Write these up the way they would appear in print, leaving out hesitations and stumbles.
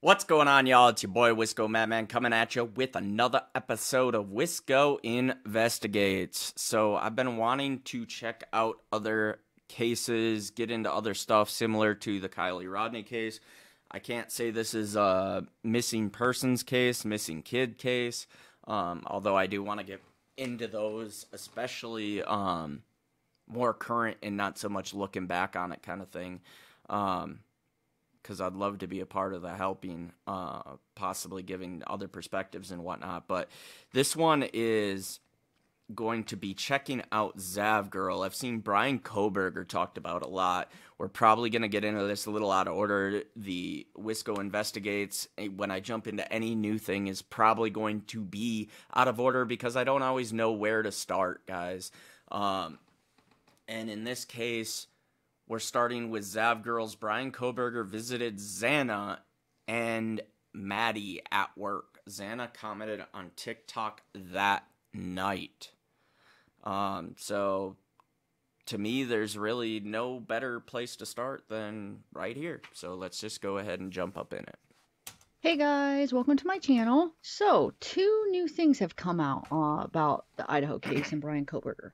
What's going on, y'all? It's your boy Wisco Madman coming at you with another episode of Wisco Investigates. So I've been wanting to check out other cases, get into other stuff similar to the Kylie Rodney case. I can't say this is a missing persons case, missing kid case, although I do want to get into those, especially more current and not so much looking back on it kind of thing. Because I'd love to be a part of the helping, possibly giving other perspectives and whatnot. But this one is going to be checking out Zav Girl. I've seen Bryan Kohberger talked about a lot. We're probably going to get into this a little out of order. The Wisco Investigates, when I jump into any new thing, is probably going to be out of order because I don't always know where to start, guys. And in this case, we're starting with Zav Girls. Bryan Kohberger visited Xana and Maddie at work. Xana commented on TikTok that night. So to me, there's really no better place to start than right here. So let's just go ahead and jump up in it. Hey guys, welcome to my channel. So, two new things have come out about the Idaho case and Bryan Kohberger.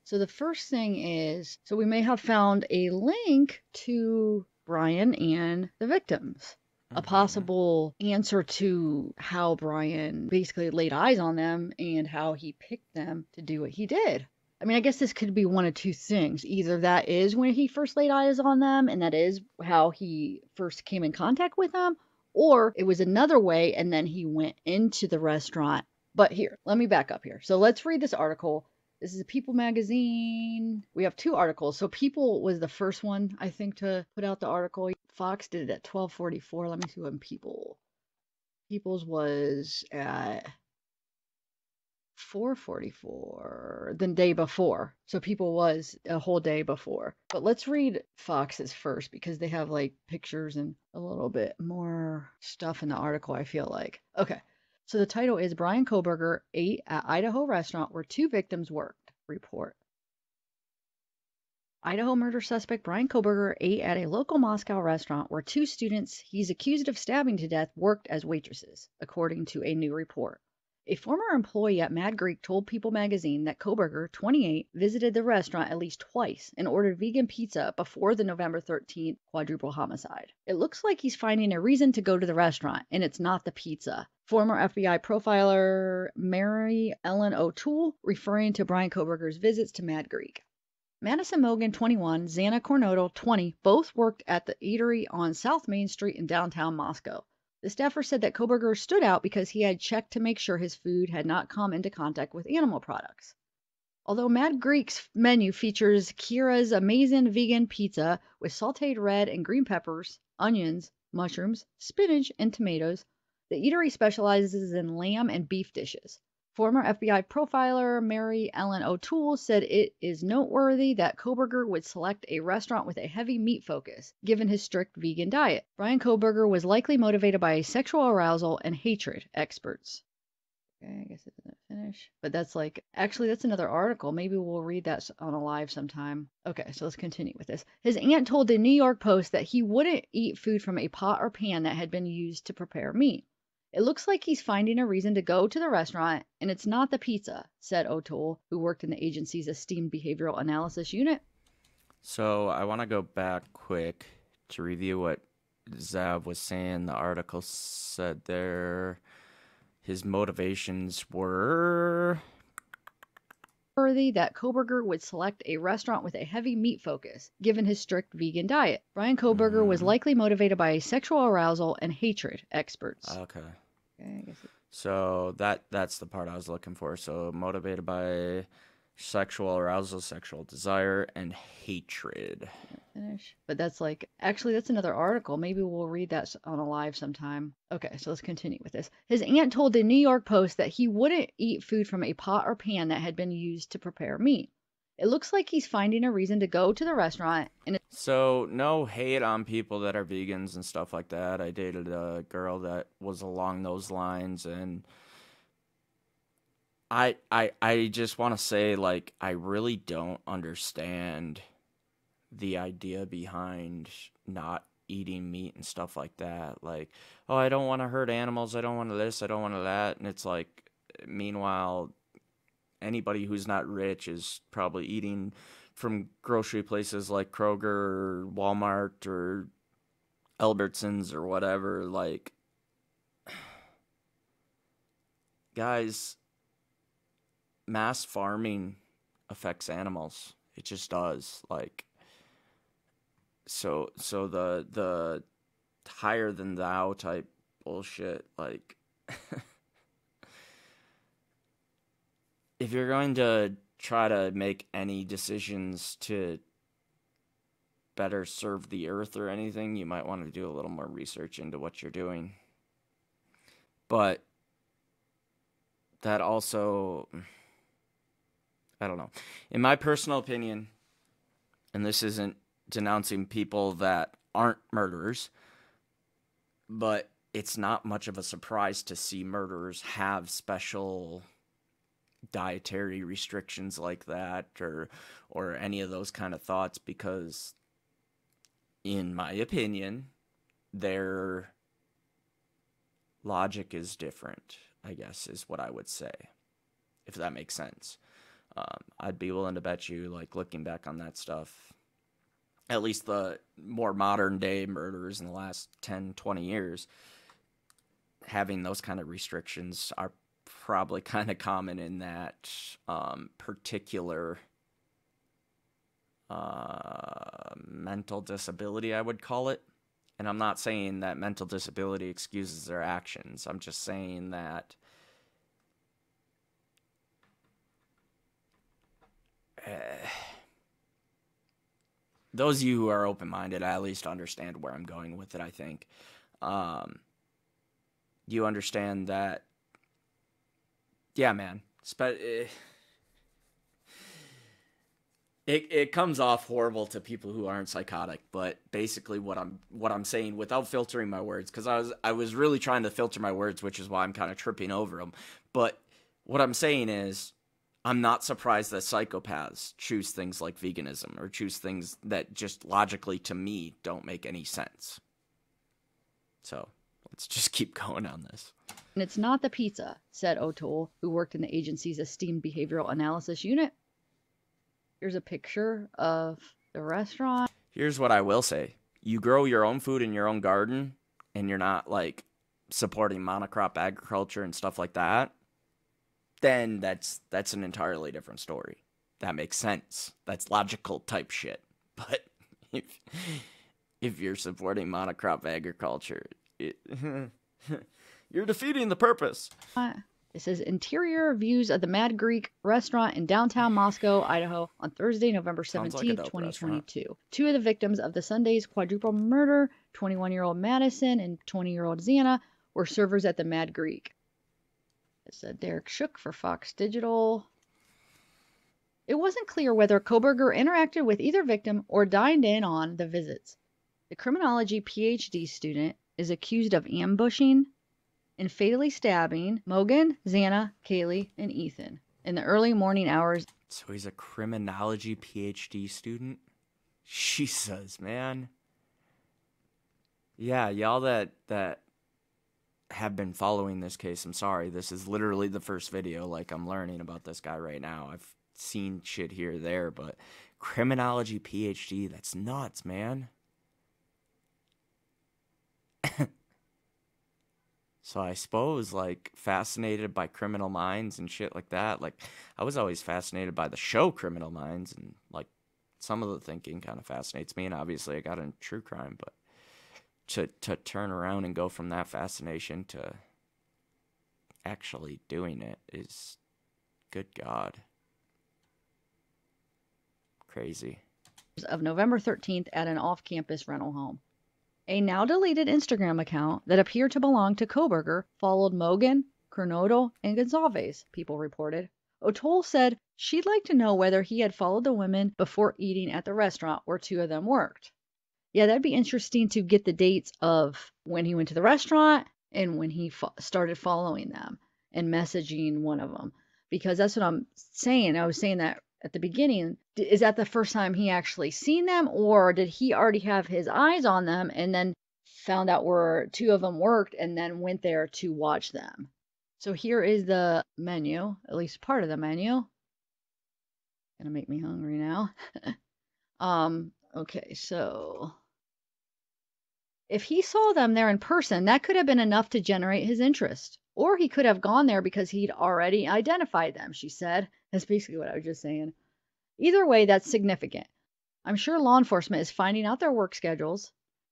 So the first thing is, we may have found a link to Bryan and the victims. A possible answer to how Bryan basically laid eyes on them and how he picked them to do what he did. I mean, I guess this could be one of two things. Either that is when he first laid eyes on them and that is how he first came in contact with them, or it was another way and then he went into the restaurant. But here, let me back up here. So let's read this article. This is a People magazine. We have two articles. So People was the first one, I think, to put out the article. Fox did it at 12:44. Let me see when People's was at 4:44, the day before. So People was a whole day before. But let's read Fox's first because they have like pictures and a little bit more stuff in the article, I feel like. Okay. So the title is Bryan Kohberger ate at Idaho restaurant where two victims worked. Report. Idaho murder suspect Bryan Kohberger ate at a local Moscow restaurant where two students he's accused of stabbing to death worked as waitresses, according to a new report. A former employee at Mad Greek told People magazine that Kohberger, 28, visited the restaurant at least twice and ordered vegan pizza before the November 13th quadruple homicide. It looks like he's finding a reason to go to the restaurant, and it's not the pizza. Former FBI profiler Mary Ellen O'Toole referring to Bryan Kohberger's visits to Mad Greek. Madison Mogan, 21, Xana Coronado, 20, both worked at the eatery on South Main Street in downtown Moscow. The staffer said that Kohberger stood out because he had checked to make sure his food had not come into contact with animal products. Although Mad Greek's menu features Kira's amazing vegan pizza with sauteed red and green peppers, onions, mushrooms, spinach, and tomatoes, the eatery specializes in lamb and beef dishes. Former FBI profiler Mary Ellen O'Toole said it is noteworthy that Kohberger would select a restaurant with a heavy meat focus, given his strict vegan diet. Bryan Kohberger was likely motivated by sexual arousal and hatred, experts. Okay, I guess it doesn't finish. But that's that's another article. Maybe we'll read that on a live sometime. Okay, so let's continue with this. His aunt told the New York Post that he wouldn't eat food from a pot or pan that had been used to prepare meat. It looks like he's finding a reason to go to the restaurant, and it's not the pizza, said O'Toole, who worked in the agency's esteemed behavioral analysis unit. So I want to go back quick to review what Zav was saying. The article said there his motivations were that Kohberger would select a restaurant with a heavy meat focus, given his strict vegan diet. Bryan Kohberger was likely motivated by sexual arousal and hatred, experts. Okay, so that's the part I was looking for. So motivated by sexual arousal, sexual desire, and hatred. Finish. But that's that's another article. Maybe we'll read that on a live sometime. Okay, so let's continue with this. His aunt told the New York Post that he wouldn't eat food from a pot or pan that had been used to prepare meat. It looks like he's finding a reason to go to the restaurant. So no hate on people that are vegans and stuff like that. I dated a girl that was along those lines, and I just want to say, I really don't understand the idea behind not eating meat and stuff like that. Like, oh, I don't want to hurt animals. I don't want to this. I don't want to that. And it's like, meanwhile, anybody who's not rich is probably eating from grocery places like Kroger or Walmart or Albertsons or whatever. Like, guys, mass farming affects animals. It just does. Like, so the higher than thou type bullshit, like, if you're going to try to make any decisions to better serve the earth or anything, you might want to do a little more research into what you're doing. But that also, I don't know. In my personal opinion, and this isn't denouncing people that aren't murderers, but it's not much of a surprise to see murderers have special dietary restrictions like that, or any of those kind of thoughts, because in my opinion their logic is different, I guess, is what I would say, if that makes sense. I'd be willing to bet you, like, looking back on that stuff, at least the more modern day murderers in the last 10, 20 years, having those kind of restrictions are probably kind of common in that particular mental disability, I would call it. And I'm not saying that mental disability excuses their actions. I'm just saying that those of you who are open-minded at least understand where I'm going with it, I think. You understand that, yeah, man, it comes off horrible to people who aren't psychotic, but basically what I'm saying, without filtering my words, because I was really trying to filter my words, which is why I'm kind of tripping over them. But what I'm saying is, I'm not surprised that psychopaths choose things like veganism, or choose things that just logically, to me, don't make any sense. So let's just keep going on this. And it's not the pizza, said O'Toole, who worked in the agency's esteemed behavioral analysis unit. Here's a picture of the restaurant. Here's what I will say. You grow your own food in your own garden, and you're not, like, supporting monocrop agriculture and stuff like that, then that's an entirely different story. That makes sense. That's logical type shit. But if you're supporting monocrop agriculture, you're defeating the purpose. It says interior views of the Mad Greek restaurant in downtown Moscow, Idaho, on Thursday, November 17th, 2022. Restaurant. Two of the victims of the Sunday's quadruple murder, 21-year-old Madison and 20-year-old Xana, were servers at the Mad Greek. It said Derek Shook for Fox Digital. It wasn't clear whether Kohberger interacted with either victim or dined in on the visits. The criminology PhD student is accused of ambushing and fatally stabbing Mogan, Xana, Kaylee, and Ethan in the early morning hours. So he's a criminology PhD student? Jesus, man. Yeah, y'all that have been following this case, I'm sorry. This is literally the first video. Like, I'm learning about this guy right now. I've seen shit here or there, but criminology PhD, that's nuts, man. So I suppose, like, fascinated by Criminal Minds and shit like that. Like, I was always fascinated by the show Criminal Minds, and, like, some of the thinking kind of fascinates me, and obviously I got into true crime, but to turn around and go from that fascination to actually doing it is, good God, crazy. Of November 13th at an off-campus rental home. A now-deleted Instagram account that appeared to belong to Kohberger followed Mogan, Coronado, and Gonzalez, people reported. O'Toole said she'd like to know whether he had followed the women before eating at the restaurant where two of them worked. Yeah, that'd be interesting to get the dates of when he went to the restaurant and when he started following them and messaging one of them. Because that's what I'm saying. I was saying that at the beginning, is that the first time he actually seen them, or did he already have his eyes on them and then found out where two of them worked and then went there to watch them? So here is the menu, at least part of the menu. Gonna make me hungry now. Okay, so if he saw them there in person, that could have been enough to generate his interest. Or he could have gone there because he'd already identified them, she said. That's basically what I was just saying. Either way, that's significant. I'm sure law enforcement is finding out their work schedules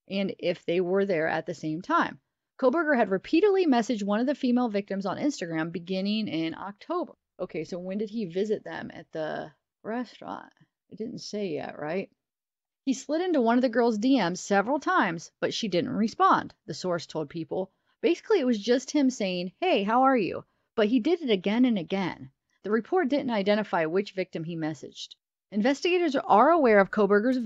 and if they were there at the same time. Kohberger had repeatedly messaged one of the female victims on Instagram beginning in October. Okay, so when did he visit them at the restaurant? It didn't say yet, right? He slid into one of the girl's DMs several times, but she didn't respond, the source told People. Basically, it was just him saying, "Hey, how are you?" But he did it again and again. The report didn't identify which victim he messaged. Investigators are aware of Kohberger's.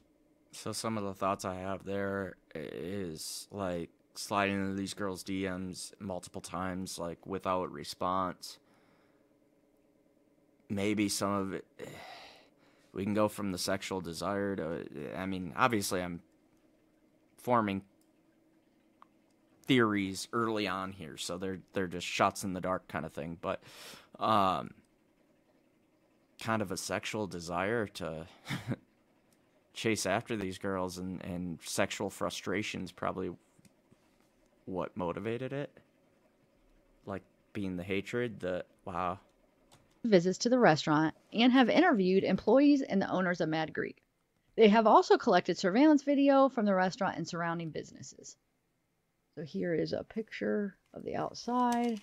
So some of the thoughts I have there is like sliding into these girls' DMs multiple times, like without response. Maybe some of it, we can go from the sexual desire to, I mean, obviously I'm forming theories early on here, so they're just shots in the dark kind of thing, but kind of a sexual desire to chase after these girls, and sexual frustrations probably what motivated it, like being the hatred, the wow. Visits to the restaurant and have interviewed employees and the owners of Mad Greek. They have also collected surveillance video from the restaurant and surrounding businesses. So here is a picture of the outside.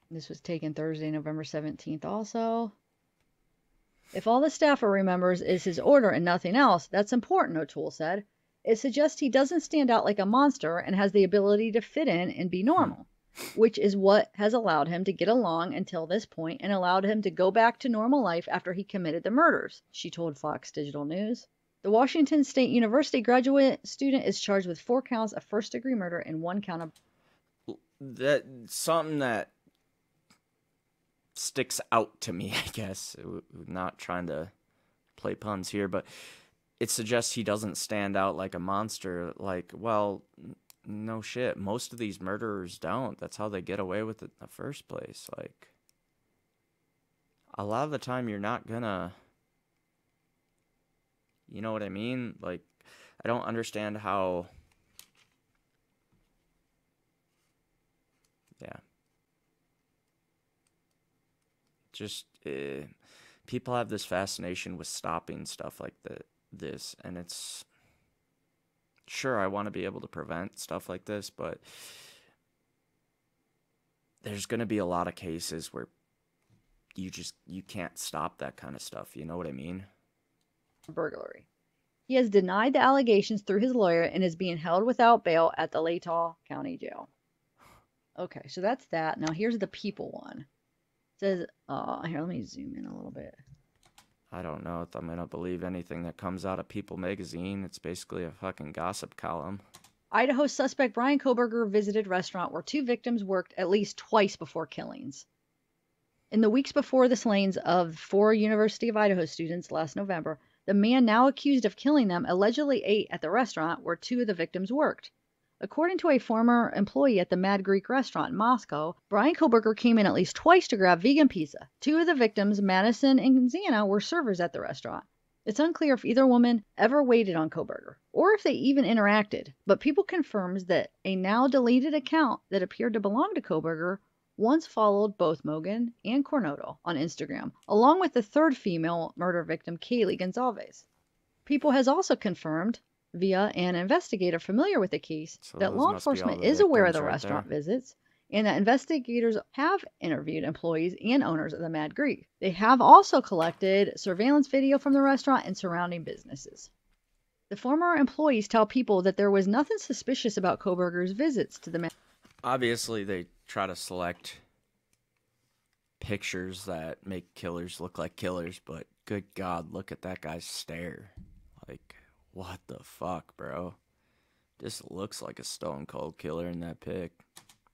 This was taken Thursday, November 17th also. If all the staffer remembers is his order and nothing else, that's important, O'Toole said. It suggests he doesn't stand out like a monster and has the ability to fit in and be normal, which is what has allowed him to get along until this point and allowed him to go back to normal life after he committed the murders, she told Fox Digital News. The Washington State University graduate student is charged with 4 counts of first-degree murder and 1 count of... That something that sticks out to me, I guess. Not trying to play puns here, but it suggests he doesn't stand out like a monster. Like, well, no shit. Most of these murderers don't. That's how they get away with it in the first place. Like, a lot of the time you're not gonna... You know what I mean? Like, I don't understand how... Yeah. Just, people have this fascination with stopping stuff like this, and it's... Sure, I want to be able to prevent stuff like this, but there's going to be a lot of cases where you can't stop that kind of stuff. You know what I mean? Burglary. He has denied the allegations through his lawyer and is being held without bail at the Latah County Jail. Okay, so that's that. Now here's the People one. It says, here, let me zoom in a little bit. I don't know if I'm going to believe anything that comes out of People magazine. It's basically a fucking gossip column. Idaho suspect Bryan Kohberger visited restaurant where 2 victims worked at least twice before killings. In the weeks before the slayings of 4 University of Idaho students last November, the man now accused of killing them allegedly ate at the restaurant where 2 of the victims worked. According to a former employee at the Mad Greek restaurant in Moscow, Bryan Kohberger came in at least twice to grab vegan pizza. 2 of the victims, Madison and Xana, were servers at the restaurant. It's unclear if either woman ever waited on Kohberger, or if they even interacted, but People confirms that a now deleted account that appeared to belong to Kohberger once followed both Mogan and Coronado on Instagram, along with the 3rd female murder victim, Kaylee Gonzalez. People has also confirmed, via an investigator familiar with the case, that law enforcement is aware of the restaurant visits and that investigators have interviewed employees and owners of the Mad Greek. They have also collected surveillance video from the restaurant and surrounding businesses. The former employees tell People that there was nothing suspicious about Kohberger's visits to the Mad. Obviously, they try to select pictures that make killers look like killers, but good God, look at that guy's stare. Like, what the fuck, bro? This looks like a stone cold killer in that pic.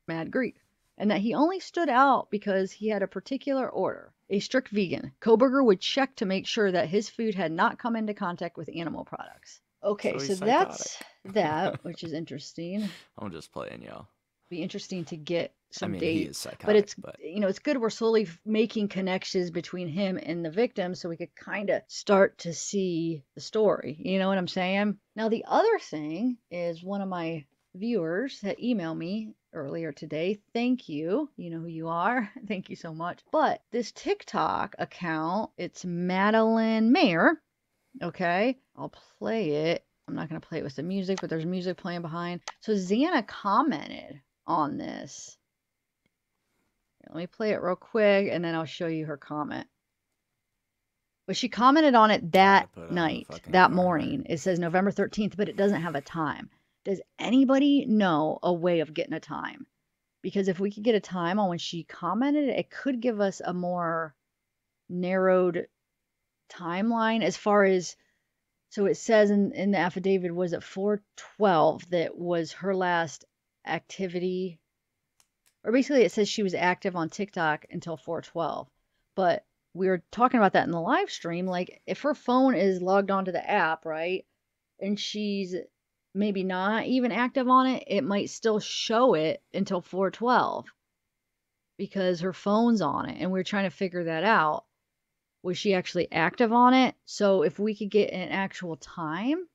Mad Greek. and that he only stood out because he had a particular order. A strict vegan, Kohberger would check to make sure that his food had not come into contact with animal products. Okay, So so he's psychotic. that's that, which is interesting. I'm just playing, y'all. Be interesting to get some he dates. is psychotic, but it's it's good we're slowly making connections between him and the victim, so we could kind of start to see the story. You know what I'm saying? Now the other thing is, one of my viewers that emailed me earlier today, thank you, you know who you are, thank you so much. But this TikTok account, it's Madeline Mayer. Okay, I'll play it. I'm not going to play it with the music, but there's music playing behind. So Xana commented on this. Let me play it real quick, and then I'll show you her comment. But she commented on it that night, that morning. It says November 13th, but it doesn't have a time. Does anybody know a way of getting a time? Because if we could get a time on when she commented, it could give us a more narrowed timeline as far as, so it says in the affidavit, was it 4/12 that was her last activity? Or basically it says she was active on TikTok until 4/12. But we were talking about that in the live stream. Like, if her phone is logged onto the app, right, and she's maybe not even active on it, it might still show it until 4/12 because her phone's on it. And we're trying to figure that out. Was she actually active on it? So if we could get an actual time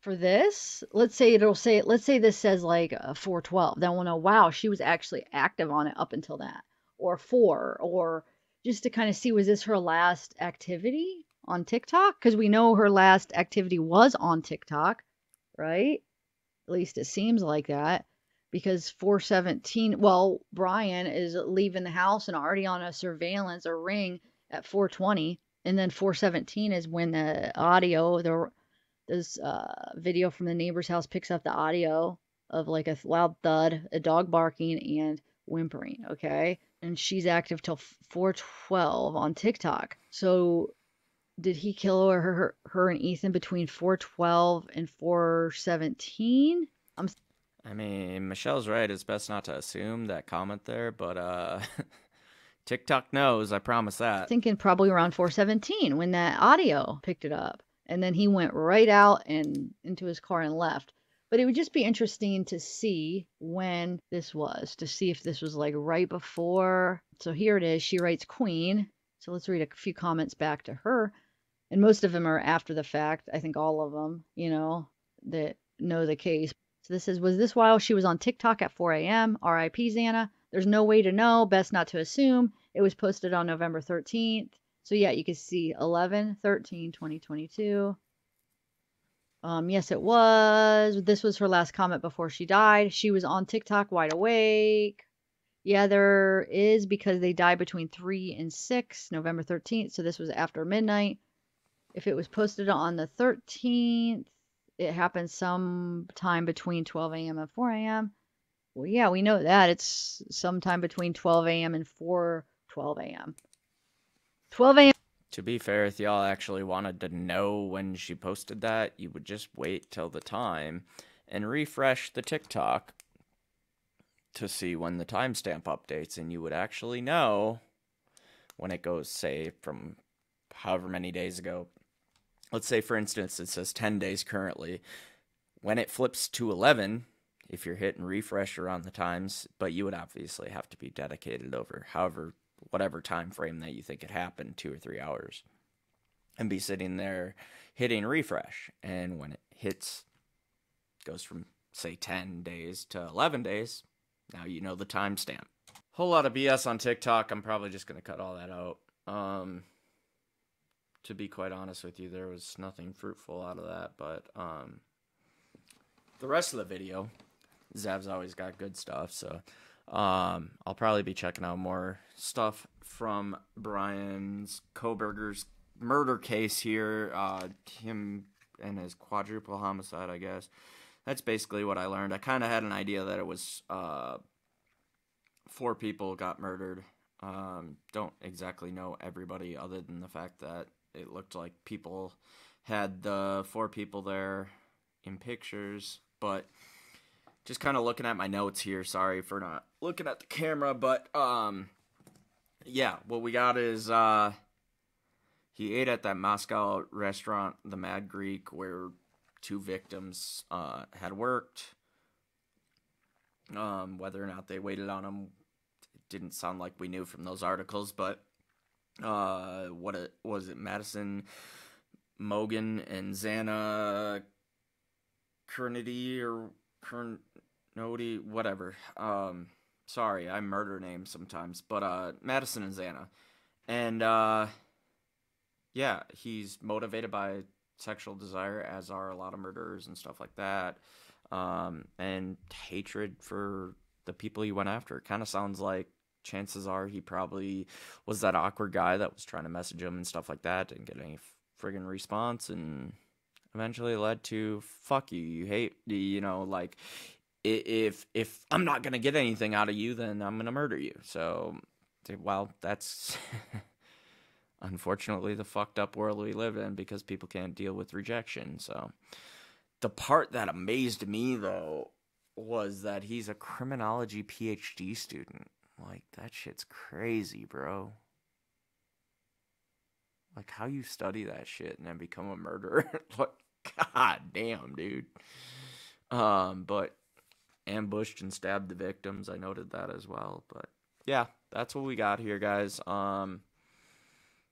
for this, let's say this says like 4/12, then we'll know, wow, she was actually active on it up until that, or 4, or just to kind of see, was this her last activity on TikTok? Because we know her last activity was on TikTok, right? At least it seems like that. Because 4/17, well, Bryan is leaving the house and already on a surveillance or ring at 4/20, and then 4/17 is when the audio, this video from the neighbor's house picks up the audio of like a loud thud, a dog barking, and whimpering. Okay, and she's active till 4/12 on TikTok. So did he kill her and Ethan between 4/12 and 4/17? I mean, Michelle's right. It's best not to assume that comment there, but TikTok knows, I promise that. Thinking probably around 4/17 when that audio picked it up. And then he went right out and into his car and left. But it would just be interesting to see when this was, to see if this was like right before. So here it is. She writes Queen. So let's read a few comments back to her. And most of them are after the fact. I think all of them, that know the case. So this is, was this while she was on TikTok at 4 a.m.? RIP Xana. There's no way to know. Best not to assume. It was posted on November 13th. So yeah, you can see 11/13/2022. Yes, it was. This was her last comment before she died. She was on TikTok wide awake. Yeah, there is, because they died between 3 and 6, November 13th. So this was after midnight. If it was posted on the 13th, it happened sometime between 12 a.m. and 4 a.m. Well, yeah, we know that. It's sometime between 12 a.m. and 4:12 a.m. 12 a.m. To be fair, if y'all actually wanted to know when she posted that, you would just wait till the time and refresh the TikTok to see when the timestamp updates, and you would actually know when it goes, say, from however many days ago. Let's say, for instance, it says 10 days currently. When it flips to 11, if you're hitting refresh around the times, but you would obviously have to be dedicated over whatever time frame that you think it happened, 2 or 3 hours, and be sitting there hitting refresh. And when it hits, goes from, say, 10 days to 11 days, now you know the timestamp. Whole lot of BS on TikTok. I'm probably just going to cut all that out. To be quite honest with you, there was nothing fruitful out of that, but the rest of the video, Zav's always got good stuff, so I'll probably be checking out more stuff from Bryan's Kohberger's murder case here, him and his quadruple homicide, I guess. That's basically what I learned. I kind of had an idea that it was 4 people got murdered. Don't exactly know everybody, other than the fact that it looked like people had the 4 people there in pictures, but just kind of looking at my notes here. Sorry for not looking at the camera, but yeah, what we got is he ate at that Moscow restaurant, the Mad Greek, where 2 victims had worked. Whether or not they waited on him, it didn't sound like we knew from those articles, but what it was, it Madison Mogan and Xana Kernody or Kernody, whatever. Sorry, I murder names sometimes, but Madison and Xana. And yeah, he's motivated by sexual desire, as are a lot of murderers and stuff like that. And hatred for the people he went after. It kind of sounds like chances are he probably was that awkward guy that was trying to message him and stuff like that, didn't get any friggin' response, and eventually led to fuck you, you hate, you know, like if I'm not gonna get anything out of you, then I'm gonna murder you. So, well, that's unfortunately the fucked up world we live in, because people can't deal with rejection. So the part that amazed me, though, was that he's a criminology PhD student. Like, that shit's crazy, bro. Like, how you study that shit and then become a murderer. Like, god damn, dude. But ambushed and stabbed the victims. I noted that as well. But yeah, that's what we got here, guys.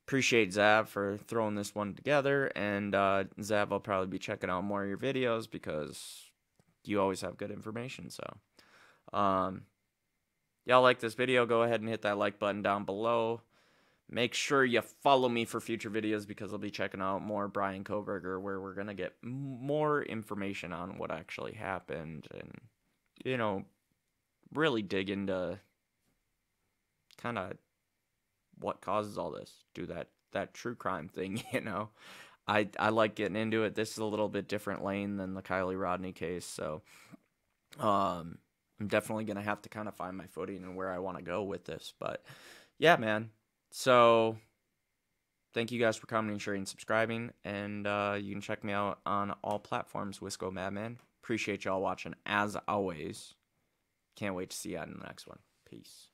Appreciate Zav for throwing this one together, and Zav, I'll probably be checking out more of your videos because you always have good information. So y'all like this video, go ahead and hit that like button down below. Make sure you follow me for future videos, because I'll be checking out more Bryan Kohberger, where we're gonna get more information on what actually happened, and, you know, really dig into kind of what causes all this. Do that true crime thing, you know. I like getting into it. This is a little bit different lane than the Kylie Rodney case, so I'm definitely gonna have to kind of find my footing and where I want to go with this. But yeah, man. So thank you guys for commenting, sharing, and subscribing, and you can check me out on all platforms, Wisco Madman. Appreciate y'all watching as always. Can't wait to see you on the next one. Peace.